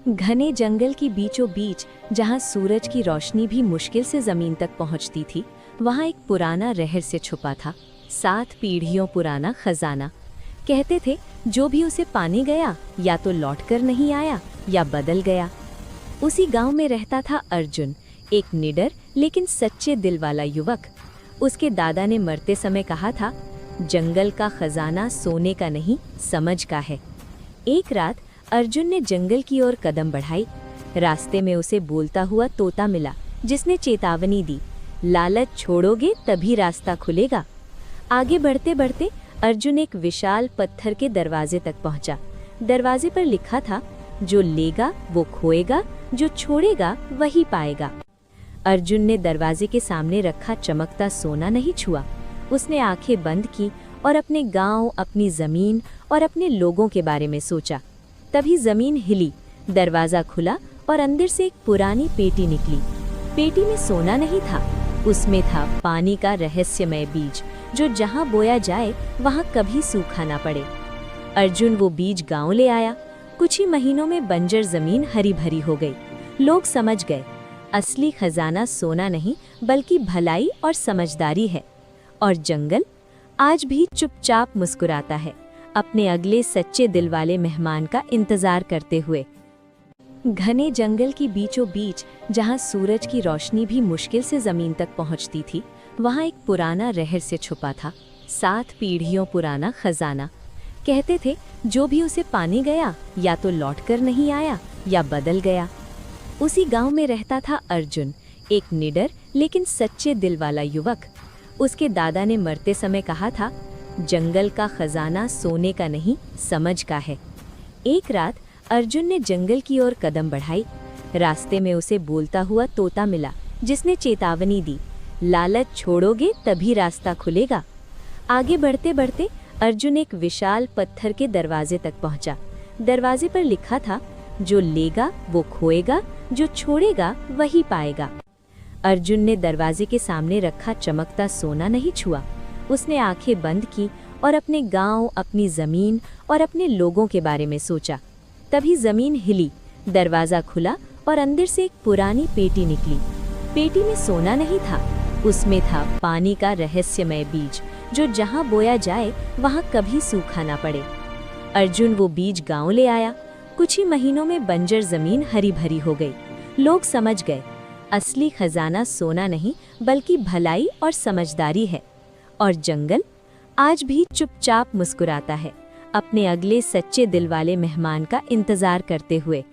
घने जंगल की बीचों बीच जहाँ सूरज की रोशनी भी मुश्किल से जमीन तक पहुँचती थी, वहाँ एक पुराना रहस्य छुपा था। 7 पीढ़ियों पुराना खजाना। कहते थे जो भी उसे पाने गया या तो लौटकर नहीं आया या बदल गया। उसी गांव में रहता था अर्जुन, एक निडर लेकिन सच्चे दिल वाला युवक। उसके दादा ने मरते समय कहा था, जंगल का खजाना सोने का नहीं समझ का है। एक रात अर्जुन ने जंगल की ओर कदम बढ़ाई। रास्ते में उसे बोलता हुआ तोता मिला, जिसने चेतावनी दी, लालच छोड़ोगे तभी रास्ता खुलेगा। आगे बढ़ते बढ़ते अर्जुन एक विशाल पत्थर के दरवाजे तक पहुंचा। दरवाजे पर लिखा था, जो लेगा वो खोएगा, जो छोड़ेगा वही पाएगा। अर्जुन ने दरवाजे के सामने रखा चमकता सोना नहीं छुआ। उसने आंखें बंद की और अपने गांव, अपनी जमीन और अपने लोगों के बारे में सोचा। तभी जमीन हिली, दरवाजा खुला और अंदर से एक पुरानी पेटी निकली। पेटी में सोना नहीं था, उसमें था पानी का रहस्यमय बीज, जो जहां बोया जाए वहां कभी सूखा ना पड़े। अर्जुन वो बीज गांव ले आया। कुछ ही महीनों में बंजर जमीन हरी भरी हो गई। लोग समझ गए, असली खजाना सोना नहीं बल्कि भलाई और समझदारी है। और जंगल आज भी चुपचाप मुस्कुराता है, अपने अगले सच्चे दिल वाले मेहमान का इंतजार करते हुए। घने जंगल की बीचों बीच जहां सूरज की रोशनी भी मुश्किल से जमीन तक पहुंचती थी, वहां एक पुराना रहस्य छुपा था। 7 पीढ़ियों पुराना खजाना। कहते थे जो भी उसे पाने गया या तो लौटकर नहीं आया या बदल गया। उसी गांव में रहता था अर्जुन, एक निडर लेकिन सच्चे दिल वाला युवक। उसके दादा ने मरते समय कहा था, जंगल का खजाना सोने का नहीं समझ का है। एक रात अर्जुन ने जंगल की ओर कदम बढ़ाई। रास्ते में उसे बोलता हुआ तोता मिला, जिसने चेतावनी दी, लालच छोड़ोगे तभी रास्ता खुलेगा। आगे बढ़ते बढ़ते अर्जुन एक विशाल पत्थर के दरवाजे तक पहुंचा। दरवाजे पर लिखा था, जो लेगा वो खोएगा, जो छोड़ेगा वही पाएगा। अर्जुन ने दरवाजे के सामने रखा चमकता सोना नहीं छुआ। उसने आंखें बंद की और अपने गांव, अपनी जमीन और अपने लोगों के बारे में सोचा। तभी जमीन हिली, दरवाजा खुला और अंदर से एक पुरानी पेटी निकली। पेटी में सोना नहीं था, उसमें था पानी का रहस्यमय बीज, जो जहां बोया जाए वहां कभी सूखा ना पड़े। अर्जुन वो बीज गांव ले आया। कुछ ही महीनों में बंजर जमीन हरी भरी हो गई। लोग समझ गए, असली खजाना सोना नहीं बल्कि भलाई और समझदारी है। और जंगल आज भी चुपचाप मुस्कुराता है, अपने अगले सच्चे दिल वाले मेहमान का इंतजार करते हुए।